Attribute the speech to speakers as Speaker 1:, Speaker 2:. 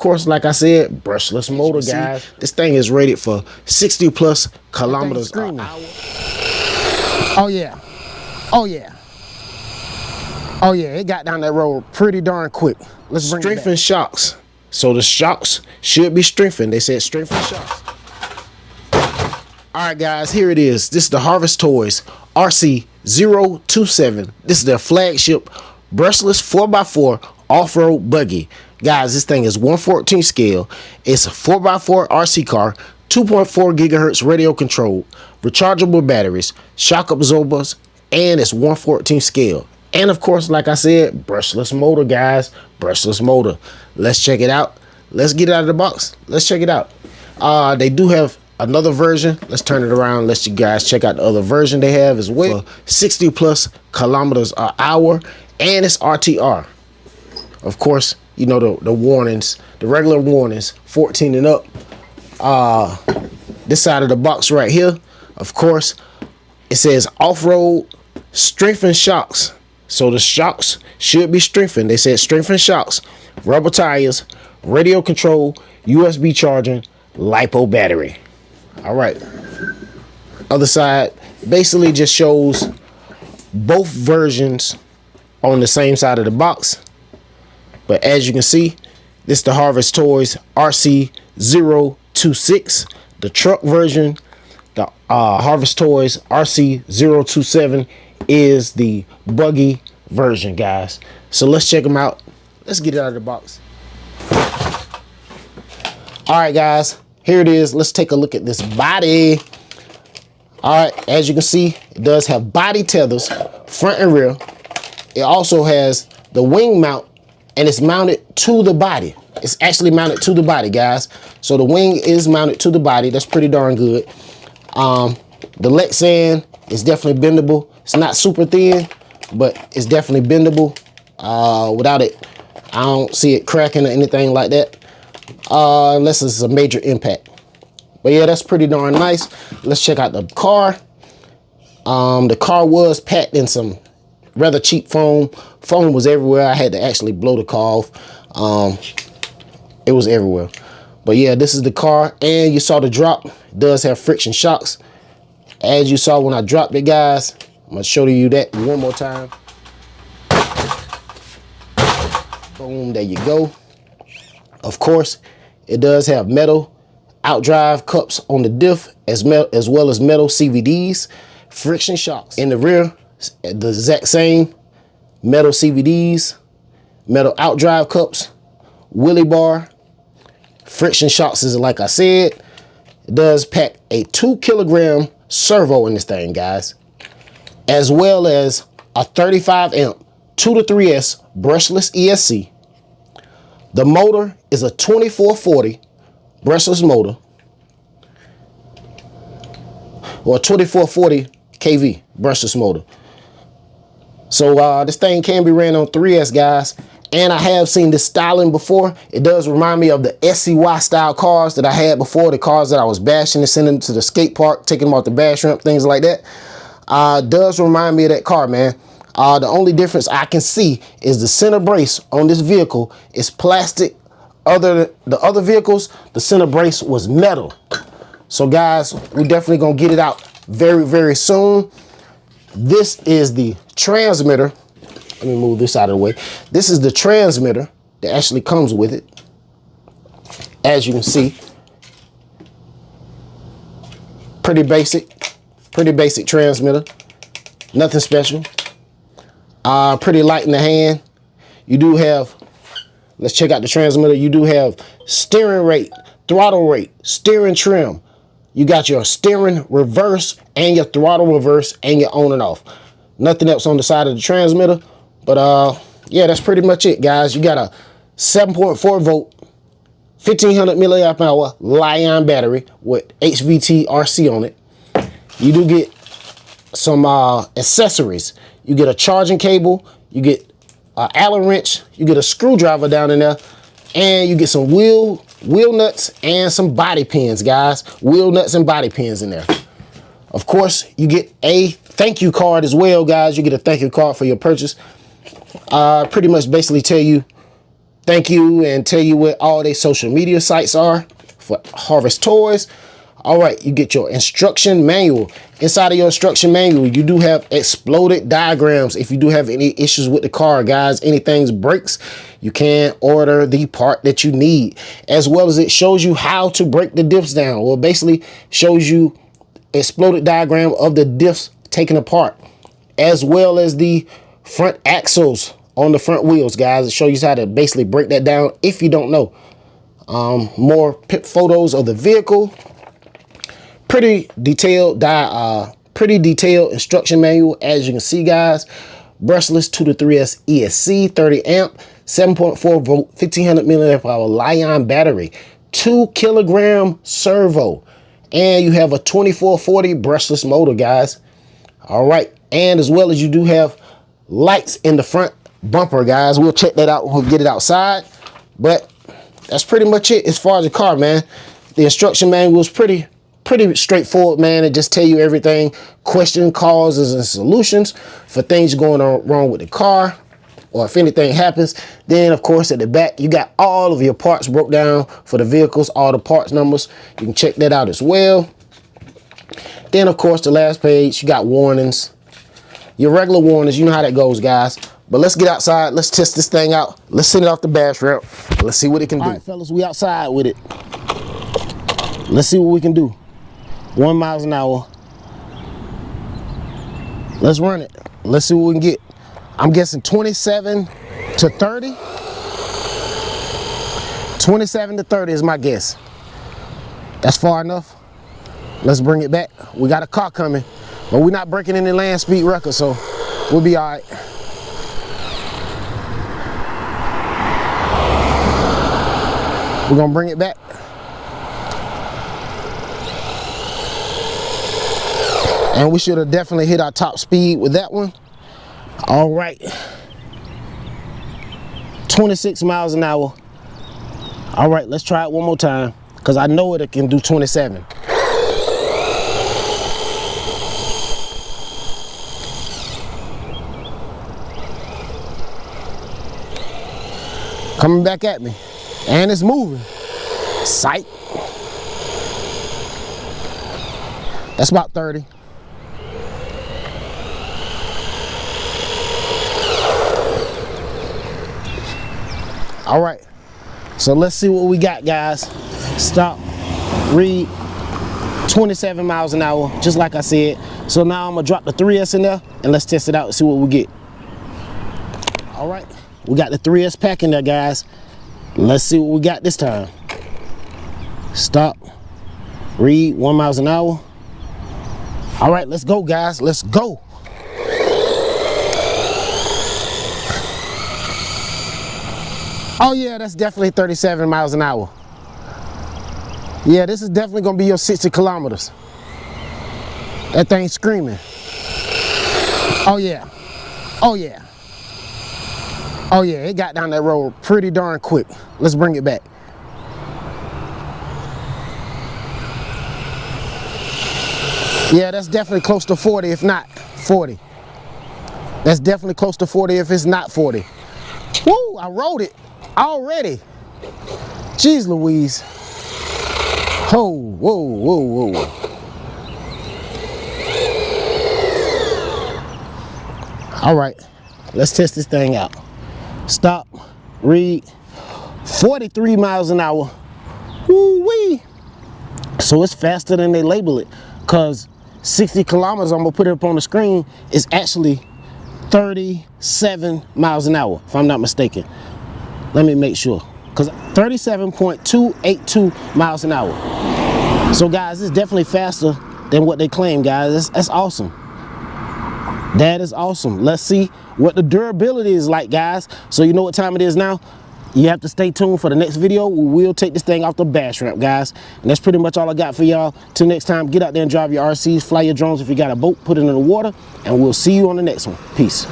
Speaker 1: course, like I said, brushless motor, guys. This thing is rated for 60 plus kilometers an hour.
Speaker 2: Oh yeah. Oh yeah. Oh yeah, it got down that road pretty darn quick. Let's bring it back.
Speaker 1: Strengthened shocks. So the shocks should be strengthened. They said strengthened shocks. All right, guys, here it is. This is the Harvestoy RC027. This is their flagship brushless 4x4 off-road buggy. Guys, this thing is 1/14 scale. It's a 4x4 RC car, 2.4 gigahertz radio controlled, rechargeable batteries, shock absorbers, and it's 1/14 scale. And of course, like I said, brushless motor, guys. Brushless motor. Let's check it out. Let's get it out of the box. Let's check it out. They do have another version. Let's turn it around. Let you guys check out the other version they have as well. 60 plus kilometers an hour, and it's RTR. Of course, you know the warnings, the regular warnings, 14 and up. This side of the box right here, of course, it says off-road strengthened shocks. So the shocks should be strengthened. They said strengthened shocks, rubber tires, radio control, USB charging, LiPo battery. All right. Other side basically just shows both versions on the same side of the box. But as you can see, this is the Harvestoy RC026, the truck version. The Harvestoy RC027 is the buggy version, guys. So let's check them out. Let's get it out of the box. All right, guys, here it is. Let's take a look at this body. All right, as you can see, it does have body tethers, front and rear. It also has the wing mount, and it's mounted to the body. It's actually mounted to the body, guys. So the wing is mounted to the body. That's pretty darn good. The Lexan is definitely bendable. It's not super thin, but it's definitely bendable. Without it, I don't see it cracking or anything like that, unless it's a major impact. But yeah, that's pretty darn nice. Let's check out the car. The car was packed in some rather cheap foam. Foam was everywhere. I had to actually blow the car off. It was everywhere. But yeah, this is the car, and you saw the drop. It does have friction shocks. As you saw when I dropped it, guys, I'm gonna show you that one more time. Boom, there you go. Of course, it does have metal outdrive cups on the diff, as well as metal CVDs, friction shocks. In the rear, the exact same metal CVDs, metal outdrive cups, wheelie bar, friction shocks is like I said. It does pack a 2 kilogram servo in this thing, guys, as well as a 35 amp 2 to 3S brushless ESC. The motor is a 2440 brushless motor, or 2440 kV brushless motor. So this thing can be ran on 3S, guys. And I have seen this styling before. It does remind me of the SCY style cars that I had before, the cars that I was bashing and sending to the skate park, taking them off the bash ramp, things like that. Does remind me of that car, man. The only difference I can see is the center brace on this vehicle is plastic. The other vehicles, the center brace was metal. So guys, we're definitely gonna get it out very, very soon. This is the transmitter. Let me move this out of the way. This is the transmitter that actually comes with it. As you can see, pretty basic transmitter. Nothing special. Pretty light in the hand. You do have, let's check out the transmitter. You do have steering rate, throttle rate, steering trim. You got your steering reverse and your throttle reverse and your on and off. Nothing else on the side of the transmitter. But yeah, that's pretty much it, guys. You got a 7.4 volt, 1500 milliamp hour Li-ion battery with HVT RC on it. You do get some accessories. You get a charging cable, you get an Allen wrench, you get a screwdriver down in there, and you get some wheel nuts and some body pins, guys. Wheel nuts and body pins in there. Of course, you get a thank you card as well, guys. You get a thank you card for your purchase. Pretty much basically tell you thank you and tell you what all their social media sites are for Harvestoys. All right, you get your instruction manual. Inside of your instruction manual, you do have exploded diagrams. If you do have any issues with the car, guys, anything breaks, you can order the part that you need, as well as it shows you how to break the diffs down. Well, basically shows you exploded diagram of the diffs taken apart, as well as the front axles on the front wheels, guys. It shows you how to basically break that down if you don't know. More photos of the vehicle. Pretty detailed instruction manual, as you can see, guys. Brushless 2 to 3S ESC, 30 amp, 7.4 volt, 1500 milliamp hour Li-ion battery, 2 kilogram servo, and you have a 2440 brushless motor, guys. All right, and as well as you do have lights in the front bumper, guys. We'll check that out when we get it outside, but that's pretty much it as far as the car, man. The instruction manual is pretty straightforward, man. It just tell you everything, question, causes, and solutions for things going on wrong with the car, or if anything happens. Then of course at the back you got all of your parts broke down for the vehicles, all the parts numbers. You can check that out as well. Then of course the last page, you got warnings, your regular warnings. You know how that goes, guys. But let's get outside, let's test this thing out, let's send it off the bash ramp, let's see what it can do. All right, fellas, we outside with it. Let's see what we can do. 1 mile an hour. Let's run it. Let's see what we can get. I'm guessing 27 to 30. 27 to 30 is my guess. That's far enough. Let's bring it back. We got a car coming, but we're not breaking any land speed records, so we'll be all right. We're gonna bring it back. And we should have definitely hit our top speed with that one. All right. 26 miles an hour. All right, let's try it one more time, because I know it can do 27. Coming back at me. And it's moving. Sight. That's about 30. All right, so let's see what we got, guys. Stop, read, 27 miles an hour, just like I said. So now I'm gonna drop the 3S in there and let's test it out and see what we get. All right, we got the 3S pack in there, guys. Let's see what we got this time. Stop, read, 1 mile an hour. All right, let's go, guys, let's go. Oh yeah, that's definitely 37 miles an hour. Yeah, this is definitely gonna be your 60 kilometers. That thing screaming. Oh yeah, oh yeah. Oh yeah, it got down that road pretty darn quick. Let's bring it back. Yeah, that's definitely close to 40, if not 40. That's definitely close to 40 if it's not 40. Woo, I rode it already. Jeez Louise. Oh, whoa, whoa, whoa. All right, let's test this thing out. Stop, read, 43 miles an hour. Woo-wee. So it's faster than they label it, because 60 kilometers, I'm gonna put it up on the screen, is actually 37 miles an hour, if I'm not mistaken. Let me make sure, because 37.282 miles an hour. So guys, it's definitely faster than what they claim, guys. That's awesome. That is awesome. Let's see what the durability is like, guys. So you know what time it is now? You have to stay tuned for the next video. We will take this thing off the bash ramp, guys. And that's pretty much all I got for y'all. Till next time, get out there and drive your RCs, fly your drones. If you got a boat, put it in the water, and we'll see you on the next one. Peace.